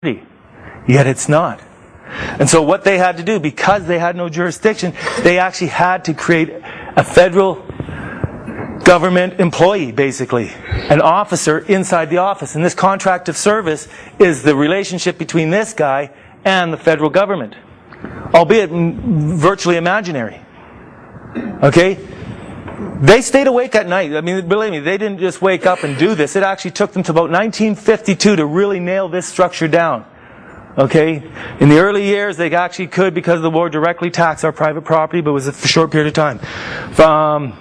Yet it's not. And so what they had to do, because they had no jurisdiction, they actually had to create a federal government employee, basically, an officer inside the office. And this contract of service is the relationship between this guy and the federal government, albeit virtually imaginary. Okay? They stayed awake at night. I mean, believe me, they didn't just wake up and do this. It actually took them to about 1952 to really nail this structure down. Okay? In the early years, they actually could, because of the war, directly tax our private property, but it was a short period of time. During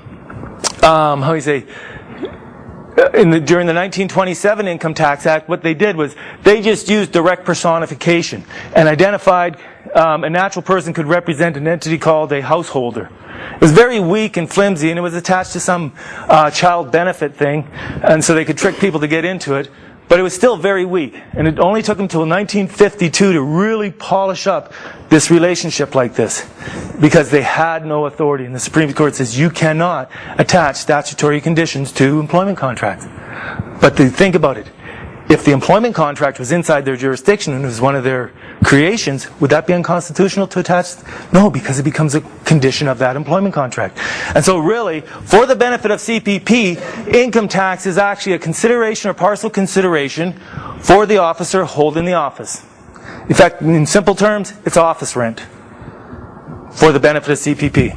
the 1927 Income Tax Act, what they did was they just used direct personification and identified a natural person could represent an entity called a householder. It was very weak and flimsy, and it was attached to some child benefit thing, and so they could trick people to get into it. But it was still very weak, and it only took them until 1952 to really polish up this relationship like this, because they had no authority. And the Supreme Court says you cannot attach statutory conditions to employment contracts. But think about it. If the employment contract was inside their jurisdiction and it was one of their creations, would that be unconstitutional to attach? No, because it becomes a condition of that employment contract. And so really, for the benefit of CPP, income tax is actually a consideration or partial consideration for the officer holding the office. In fact, in simple terms, it's office rent for the benefit of CPP.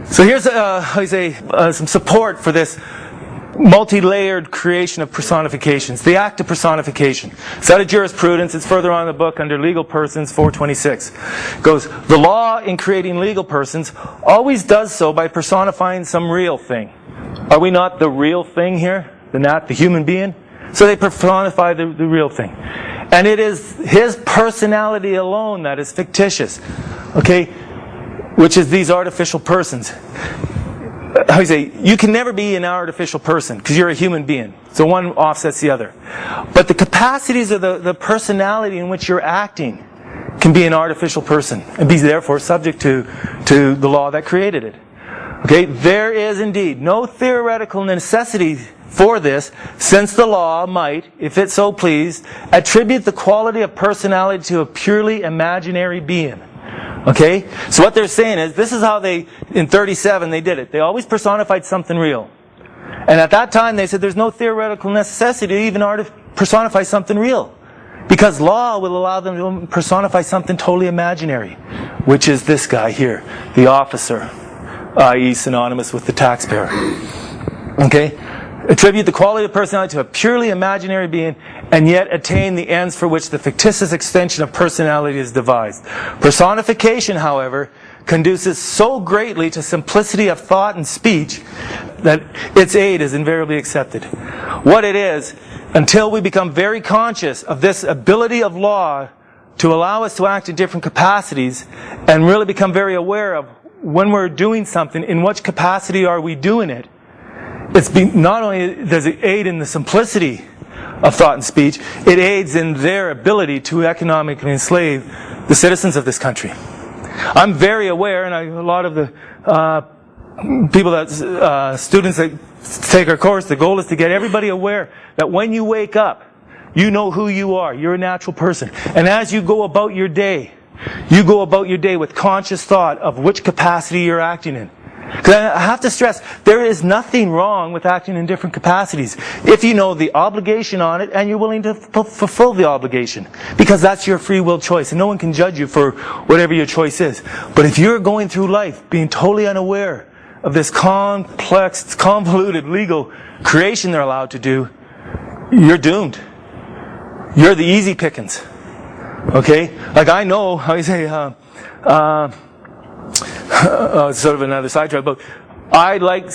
So here's some support for this multi-layered creation of personifications. The act of personification. It's out of jurisprudence. It's further on in the book under legal persons, 426. It goes, the law in creating legal persons always does so by personifying some real thing. Are we not the real thing here? The human being? So they personify the real thing. And it is his personality alone that is fictitious. Okay? Which is these artificial persons. You can never be an artificial person because you're a human being. So one offsets the other. But the capacities of the personality in which you're acting can be an artificial person and be therefore subject to the law that created it. Okay, there is indeed no theoretical necessity for this, since the law might, if it so pleased, attribute the quality of personality to a purely imaginary being. Okay? So what they're saying is, this is how in 37 they did it. They always personified something real. And at that time they said there's no theoretical necessity to even personify something real. Because law will allow them to personify something totally imaginary. Which is this guy here, the officer, i.e. synonymous with the taxpayer. Okay? Attribute the quality of personality to a purely imaginary being, and yet attain the ends for which the fictitious extension of personality is devised. Personification, however, conduces so greatly to simplicity of thought and speech that its aid is invariably accepted. What it is, until we become very conscious of this ability of law to allow us to act in different capacities, and really become very aware of when we're doing something, in which capacity are we doing it, not only does it aid in the simplicity of thought and speech, it aids in their ability to economically enslave the citizens of this country. I'm very aware, and a lot of the students that take our course, the goal is to get everybody aware that when you wake up, you know who you are. You're a natural person. And as you go about your day, with conscious thought of which capacity you're acting in. Because I have to stress, there is nothing wrong with acting in different capacities if you know the obligation on it and you're willing to fulfill the obligation. Because that's your free will choice, and no one can judge you for whatever your choice is. But if you're going through life being totally unaware of this complex, convoluted legal creation they're allowed to do, you're doomed. You're the easy pickings. Okay? Like I know, sort of another sidetrack, but I like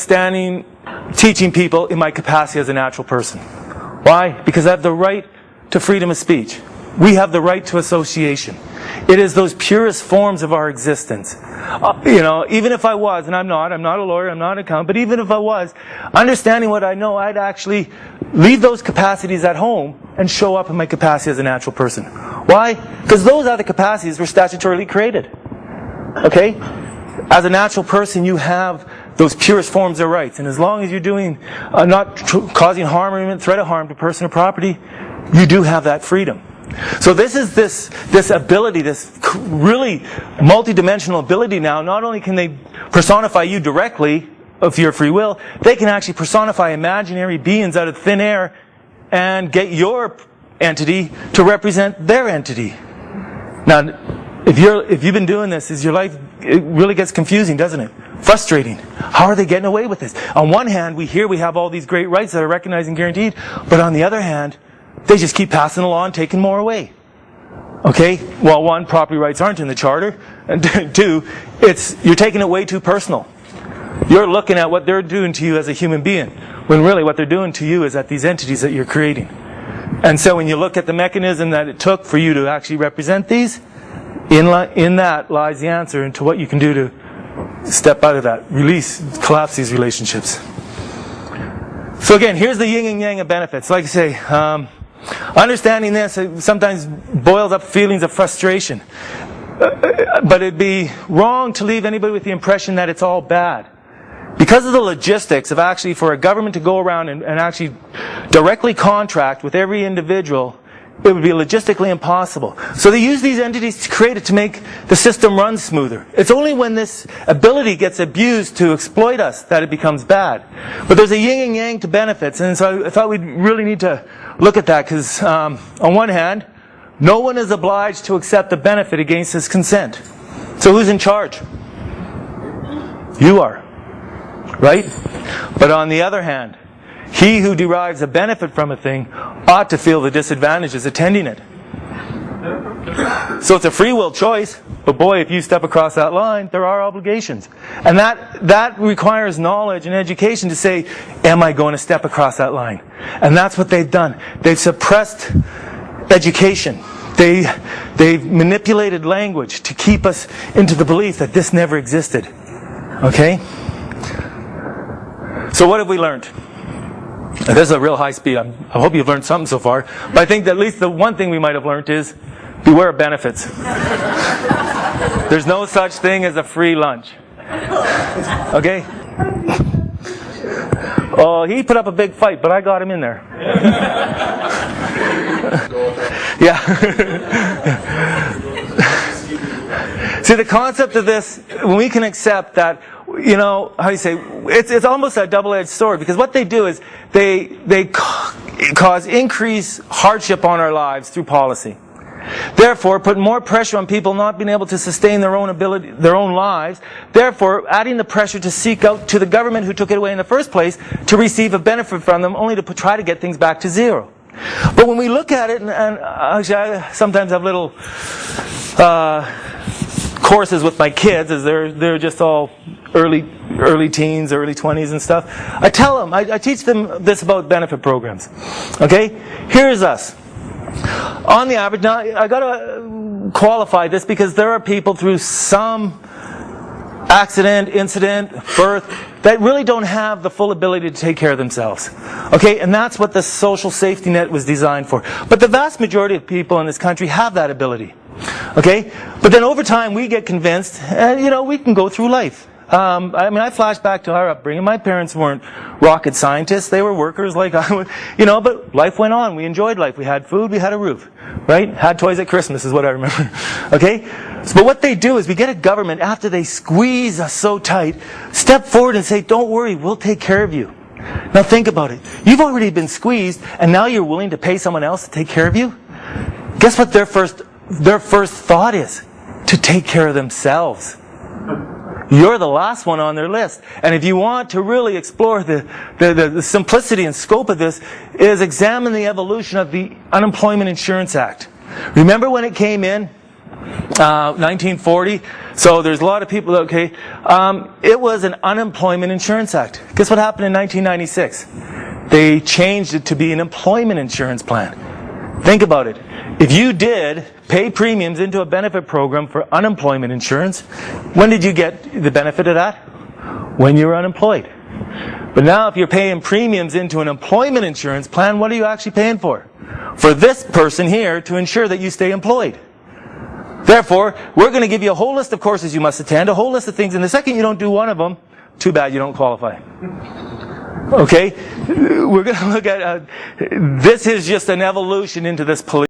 teaching people in my capacity as a natural person. Why? Because I have the right to freedom of speech. We have the right to association. It is those purest forms of our existence. Even if I was, and I'm not a lawyer, I'm not an accountant, but even if I was, understanding what I know, I'd actually leave those capacities at home and show up in my capacity as a natural person. Why? Because those are the capacities were statutorily created. Okay? As a natural person, you have those purest forms of rights. And as long as you're doing, not causing harm or even threat of harm to person or property, you do have that freedom. So this is this ability, this really multidimensional ability now. Not only can they personify you directly of your free will, they can actually personify imaginary beings out of thin air and get your entity to represent their entity. Now, if you've been doing this, your life, it really gets confusing, doesn't it? Frustrating. How are they getting away with this? On one hand, we have all these great rights that are recognized and guaranteed, but on the other hand, they just keep passing the law and taking more away. Okay? Well, one, property rights aren't in the Charter, and two, you're taking it way too personal. You're looking at what they're doing to you as a human being, when really what they're doing to you is at these entities that you're creating. And so when you look at the mechanism that it took for you to actually represent these, in that lies the answer into what you can do to step out of that, collapse these relationships. So again, here's the yin and yang of benefits. Like I say, understanding this sometimes boils up feelings of frustration. But it'd be wrong to leave anybody with the impression that it's all bad. Because of the logistics of actually for a government to go around and actually directly contract with every individual, it would be logistically impossible. So they use these entities to create it to make the system run smoother. It's only when this ability gets abused to exploit us that it becomes bad. But there's a yin and yang to benefits, and so I thought we'd really need to look at that, because on one hand, no one is obliged to accept a benefit against his consent. So who's in charge? You are. Right? But on the other hand, he who derives a benefit from a thing ought to feel the disadvantages attending it. So it's a free will choice, but boy, if you step across that line, there are obligations. And that requires knowledge and education to say, am I going to step across that line? And that's what they've done. They've suppressed education. They've manipulated language to keep us into the belief that this never existed. Okay? So what have we learned? This is a real high speed. I hope you've learned something so far. But I think that at least the one thing we might have learned is beware of benefits. There's no such thing as a free lunch. Okay? Oh, he put up a big fight, but I got him in there. Yeah. See, the concept of this, when we can accept that, you know, how you say, it's almost a double-edged sword, because what they do is they cause increased hardship on our lives through policy. Therefore, put more pressure on people not being able to sustain their own lives. Therefore, adding the pressure to seek out to the government who took it away in the first place to receive a benefit from them, only to try to get things back to zero. But when we look at it, and actually I sometimes have little courses with my kids, as they're just all early teens, early 20s and stuff. I tell them, I teach them this about benefit programs. Okay? Here's us. On the average, now I got to qualify this, because there are people through some accident, incident, birth, that really don't have the full ability to take care of themselves. Okay? And that's what the social safety net was designed for. But the vast majority of people in this country have that ability. Okay? But then over time we get convinced, and you know, we can go through life. I flash back to our upbringing. My parents weren't rocket scientists. They were workers like I was, you know, but life went on. We enjoyed life. We had food, we had a roof, right? Had toys at Christmas is what I remember. Okay? But what they do is we get a government, after they squeeze us so tight, step forward and say, don't worry, we'll take care of you. Now think about it. You've already been squeezed, and now you're willing to pay someone else to take care of you? Guess what their first thought is? To take care of themselves. You're the last one on their list. And if you want to really explore the simplicity and scope of this, is examine the evolution of the Unemployment Insurance Act. Remember when it came in? 1940. So there's a lot of people, okay. It was an Unemployment Insurance Act. Guess what happened in 1996? They changed it to be an employment insurance plan. Think about it. If you did pay premiums into a benefit program for unemployment insurance, when did you get the benefit of that? When you were unemployed. But now if you're paying premiums into an employment insurance plan, what are you actually paying for? For this person here to ensure that you stay employed. Therefore, we're going to give you a whole list of courses you must attend, a whole list of things, and the second you don't do one of them, too bad you don't qualify. Okay? We're going to look at, this is just an evolution into this police.